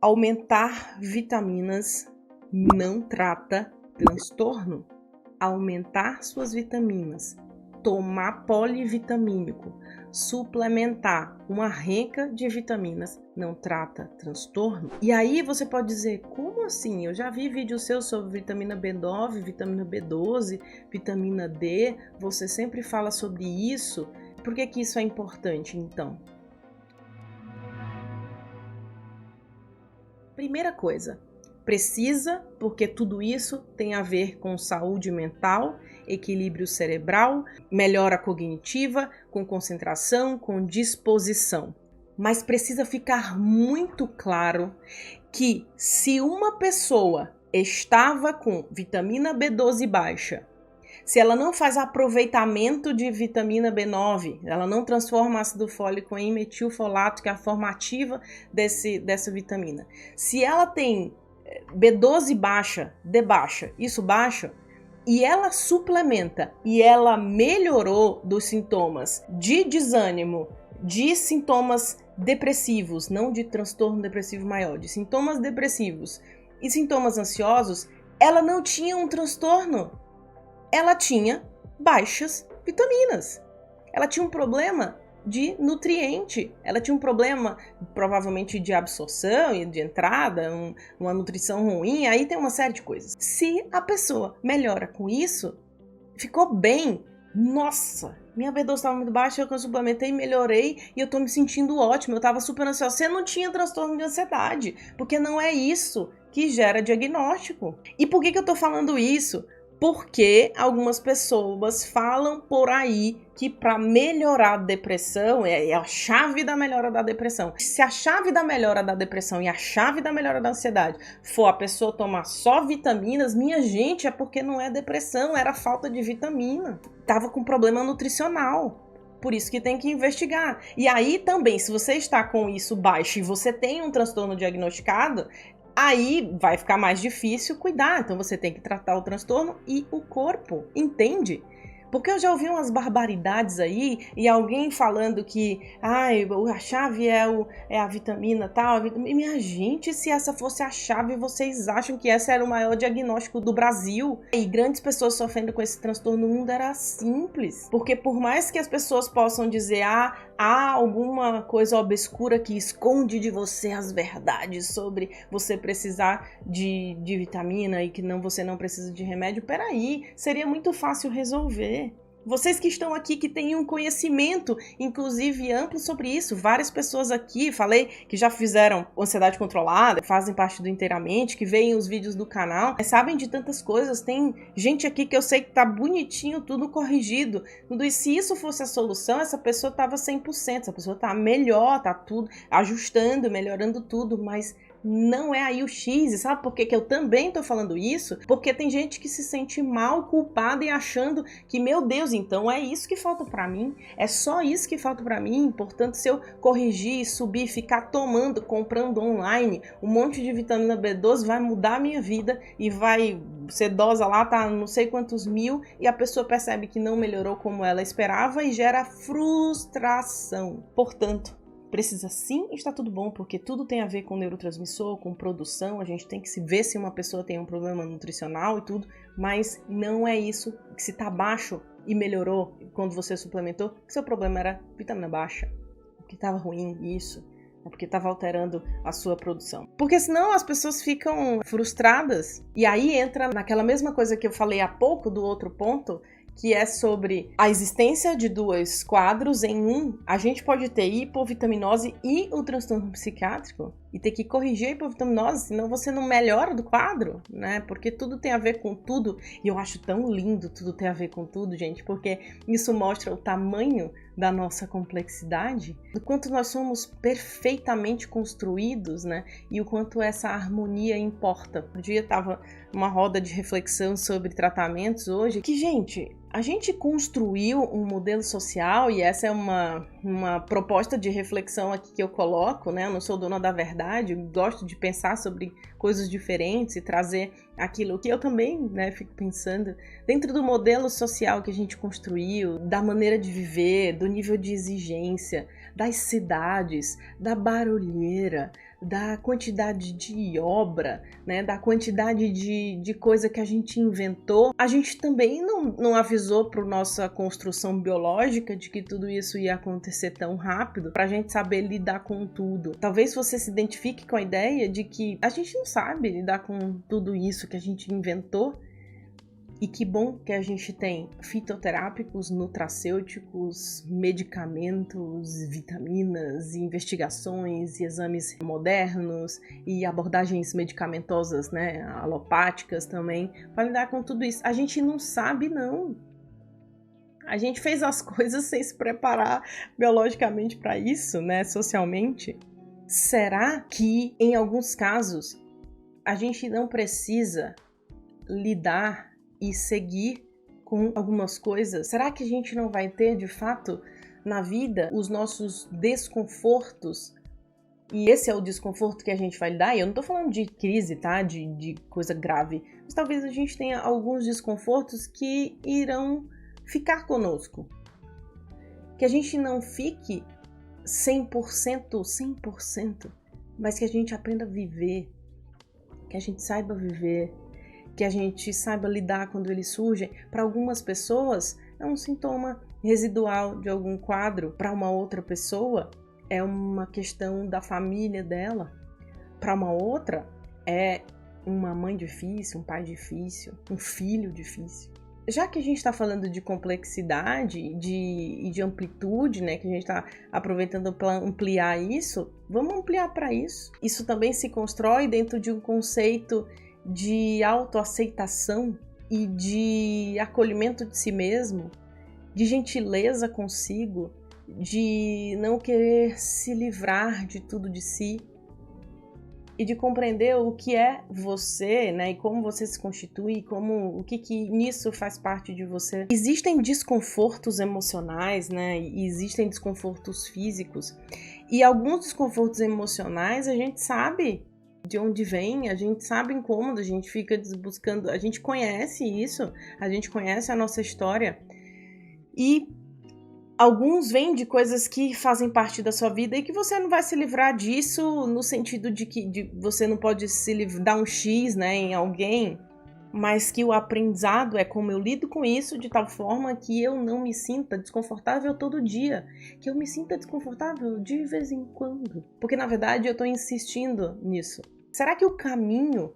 Aumentar vitaminas não trata transtorno. Aumentar suas vitaminas, tomar polivitamínico, suplementar uma renca de vitaminas não trata transtorno. E aí você pode dizer, como assim? Eu já vi vídeos seus sobre vitamina B9, vitamina B12, vitamina D, você sempre fala sobre isso. Por que que isso é importante, então? Primeira coisa, precisa, porque tudo isso tem a ver com saúde mental, equilíbrio cerebral, melhora cognitiva, com concentração, com disposição. Mas precisa ficar muito claro que se uma pessoa estava com vitamina B12 baixa, se ela não faz aproveitamento de vitamina B9, ela não transforma ácido fólico em metilfolato, que é a forma ativa dessa vitamina. Se ela tem B12 baixa, D baixa, isso baixa, e ela suplementa e ela melhorou dos sintomas de desânimo, de sintomas depressivos, não de transtorno depressivo maior, de sintomas depressivos e sintomas ansiosos, ela não tinha um transtorno. Ela tinha baixas vitaminas. Ela tinha um problema de nutriente. Ela tinha um problema, provavelmente, de absorção e de entrada, uma nutrição ruim. Aí tem uma série de coisas. Se a pessoa melhora com isso, ficou bem. Nossa, minha B12 estava muito baixa, eu suplementei, melhorei e eu tô me sentindo ótimo. Eu estava super ansiosa. Você não tinha transtorno de ansiedade, porque não é isso que gera diagnóstico. E por que eu tô falando isso? Porque algumas pessoas falam por aí que para melhorar a depressão é a chave da melhora da depressão. Se a chave da melhora da depressão e a chave da melhora da ansiedade for a pessoa tomar só vitaminas, minha gente, é porque não é depressão, era falta de vitamina. Tava com problema nutricional. Por isso que tem que investigar. E aí também, se você está com isso baixo e você tem um transtorno diagnosticado, aí vai ficar mais difícil cuidar, então você tem que tratar o transtorno e o corpo, entende? Porque eu já ouvi umas barbaridades aí e alguém falando que a chave é a vitamina tal. Minha gente, se essa fosse a chave, vocês acham que esse era o maior diagnóstico do Brasil? E grandes pessoas sofrendo com esse transtorno no mundo era simples. Porque por mais que as pessoas possam dizer, há alguma coisa obscura que esconde de você as verdades sobre você precisar de vitamina e que você não precisa de remédio, peraí, seria muito fácil resolver. Vocês que estão aqui, que têm um conhecimento, inclusive amplo sobre isso, várias pessoas aqui, falei, que já fizeram ansiedade controlada, fazem parte do Inteiramente, que veem os vídeos do canal, sabem de tantas coisas, tem gente aqui que eu sei que tá bonitinho, tudo corrigido, tudo. E se isso fosse a solução, essa pessoa tava 100%, essa pessoa tá melhor, tá tudo, ajustando, melhorando tudo, mas não é aí o X. E sabe por que eu também tô falando isso? Porque tem gente que se sente mal, culpada e achando que, meu Deus, então é isso que falta pra mim, é só isso que falta pra mim, portanto se eu corrigir, subir, ficar tomando, comprando online um monte de vitamina B12 vai mudar a minha vida e vai ser dose lá, tá não sei quantos mil, e a pessoa percebe que não melhorou como ela esperava e gera frustração. Portanto, precisa sim, está tudo bom, porque tudo tem a ver com neurotransmissor, com produção, a gente tem que se ver se uma pessoa tem um problema nutricional e tudo, mas não é isso, que se tá baixo e melhorou quando você suplementou, que seu problema era vitamina baixa, que estava ruim, isso, é porque estava alterando a sua produção. Porque senão as pessoas ficam frustradas, e aí entra naquela mesma coisa que eu falei há pouco do outro ponto, que é sobre a existência de dois quadros em um. A gente pode ter hipovitaminose e o transtorno psiquiátrico e ter que corrigir a hipovitaminose, senão você não melhora do quadro, né? Porque tudo tem a ver com tudo. E eu acho tão lindo tudo ter a ver com tudo, gente, porque isso mostra o tamanho da nossa complexidade, do quanto nós somos perfeitamente construídos, né? E o quanto essa harmonia importa. Um dia estava numa roda de reflexão sobre tratamentos hoje, que, gente, a gente construiu um modelo social, e essa é uma proposta de reflexão aqui que eu coloco, né? Eu não sou dona da verdade, eu gosto de pensar sobre coisas diferentes e trazer aquilo que eu também, né, fico pensando dentro do modelo social que a gente construiu, da maneira de viver, do nível de exigência, das cidades, da barulheira, da quantidade de obra, né, da quantidade de coisa que a gente inventou. A gente também não avisou para nossa construção biológica de que tudo isso ia acontecer tão rápido, para a gente saber lidar com tudo. Talvez você se identifique com a ideia de que a gente não sabe lidar com tudo isso que a gente inventou. E que bom que a gente tem fitoterápicos, nutracêuticos, medicamentos, vitaminas, investigações e exames modernos e abordagens medicamentosas, né, alopáticas também, para lidar com tudo isso. A gente não sabe, não. A gente fez as coisas sem se preparar biologicamente para isso, né, socialmente. Será que, em alguns casos, a gente não precisa lidar e seguir com algumas coisas? Será que a gente não vai ter, de fato, na vida, os nossos desconfortos? E esse é o desconforto que a gente vai lidar. E eu não tô falando de crise, tá? De coisa grave. Mas talvez a gente tenha alguns desconfortos que irão ficar conosco. Que a gente não fique 100%, mas que a gente aprenda a viver. Que a gente saiba viver. Que a gente saiba lidar quando eles surgem. Para algumas pessoas é um sintoma residual de algum quadro, para uma outra pessoa é uma questão da família dela, para uma outra é uma mãe difícil, um pai difícil, um filho difícil. Já que a gente está falando de complexidade e de amplitude, né, que a gente está aproveitando para ampliar isso, vamos ampliar para isso. Isso também se constrói dentro de um conceito de autoaceitação e de acolhimento de si mesmo, de gentileza consigo, de não querer se livrar de tudo de si e de compreender o que é você, né, e como você se constitui, o que nisso faz parte de você. Existem desconfortos emocionais, né, e existem desconfortos físicos, e alguns desconfortos emocionais a gente sabe de onde vem, a gente sabe incômodo, a gente fica buscando, a gente conhece isso, a gente conhece a nossa história. E alguns vêm de coisas que fazem parte da sua vida e que você não vai se livrar disso no sentido de que você não pode dar um X, né, em alguém, mas que o aprendizado é como eu lido com isso de tal forma que eu não me sinta desconfortável todo dia, que eu me sinta desconfortável de vez em quando, porque na verdade eu estou insistindo nisso. Será que o caminho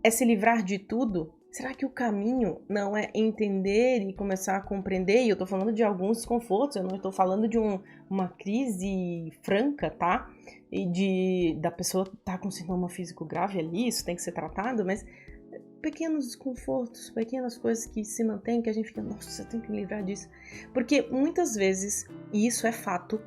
é se livrar de tudo? Será que o caminho não é entender e começar a compreender? E eu tô falando de alguns desconfortos, eu não estou falando de uma crise franca, tá? E da pessoa estar com sintoma físico grave ali, isso tem que ser tratado, mas pequenos desconfortos, pequenas coisas que se mantêm, que a gente fica, nossa, eu tenho que me livrar disso. Porque muitas vezes, e isso é fato,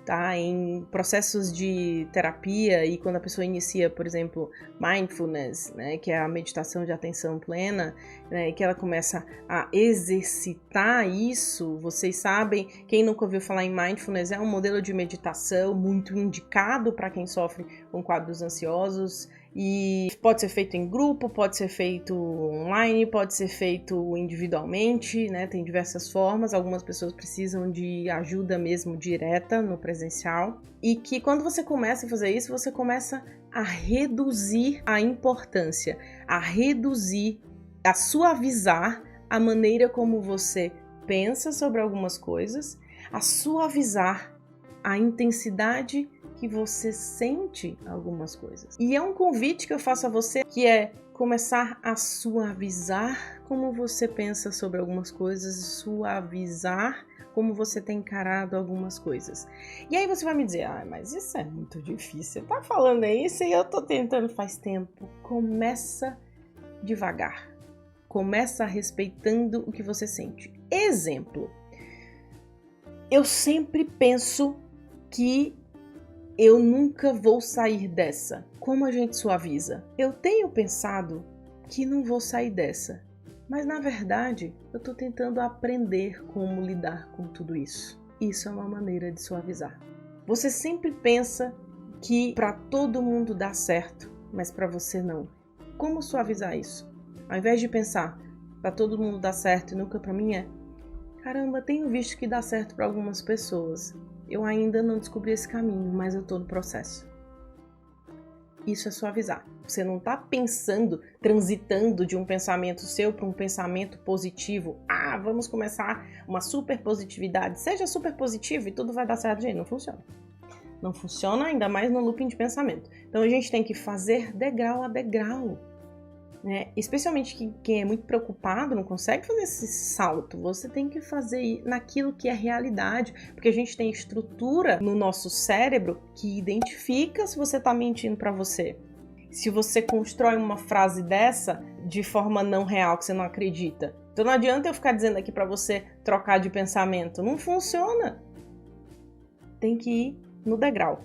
tá? Em processos de terapia e quando a pessoa inicia, por exemplo, mindfulness, né, que é a meditação de atenção plena, né, que ela começa a exercitar isso, vocês sabem, quem nunca ouviu falar em mindfulness, é um modelo de meditação muito indicado para quem sofre com quadros ansiosos, e pode ser feito em grupo, pode ser feito online, pode ser feito individualmente, né? Tem diversas formas. Algumas pessoas precisam de ajuda mesmo direta no presencial. E que quando você começa a fazer isso, você começa a reduzir a importância, a reduzir, a suavizar a maneira como você pensa sobre algumas coisas, a suavizar a intensidade que você sente algumas coisas. E é um convite que eu faço a você, que é começar a suavizar como você pensa sobre algumas coisas, suavizar como você tem encarado algumas coisas. E aí você vai me dizer, mas isso é muito difícil, você tá falando isso e eu tô tentando faz tempo. Começa devagar, começa respeitando o que você sente. Exemplo, eu sempre penso que eu nunca vou sair dessa. Como a gente suaviza? Eu tenho pensado que não vou sair dessa, mas na verdade eu estou tentando aprender como lidar com tudo isso. Isso é uma maneira de suavizar. Você sempre pensa que para todo mundo dá certo, mas para você não. Como suavizar isso? Ao invés de pensar para todo mundo dá certo e nunca para mim caramba, tenho visto que dá certo para algumas pessoas. Eu ainda não descobri esse caminho, mas eu estou no processo. Isso é suavizar. Você não está pensando, transitando de um pensamento seu para um pensamento positivo. Ah, vamos começar uma super positividade. Seja super positivo e tudo vai dar certo. Gente, não funciona. Não funciona, ainda mais no looping de pensamento. Então a gente tem que fazer degrau a degrau. Né? Especialmente quem é muito preocupado não consegue fazer esse salto. Você tem que fazer naquilo que é realidade, porque a gente tem estrutura no nosso cérebro que identifica se você está mentindo para você. Se você constrói uma frase dessa de forma não real, que você não acredita. Então não adianta eu ficar dizendo aqui para você trocar de pensamento. Não funciona. Tem que ir no degrau.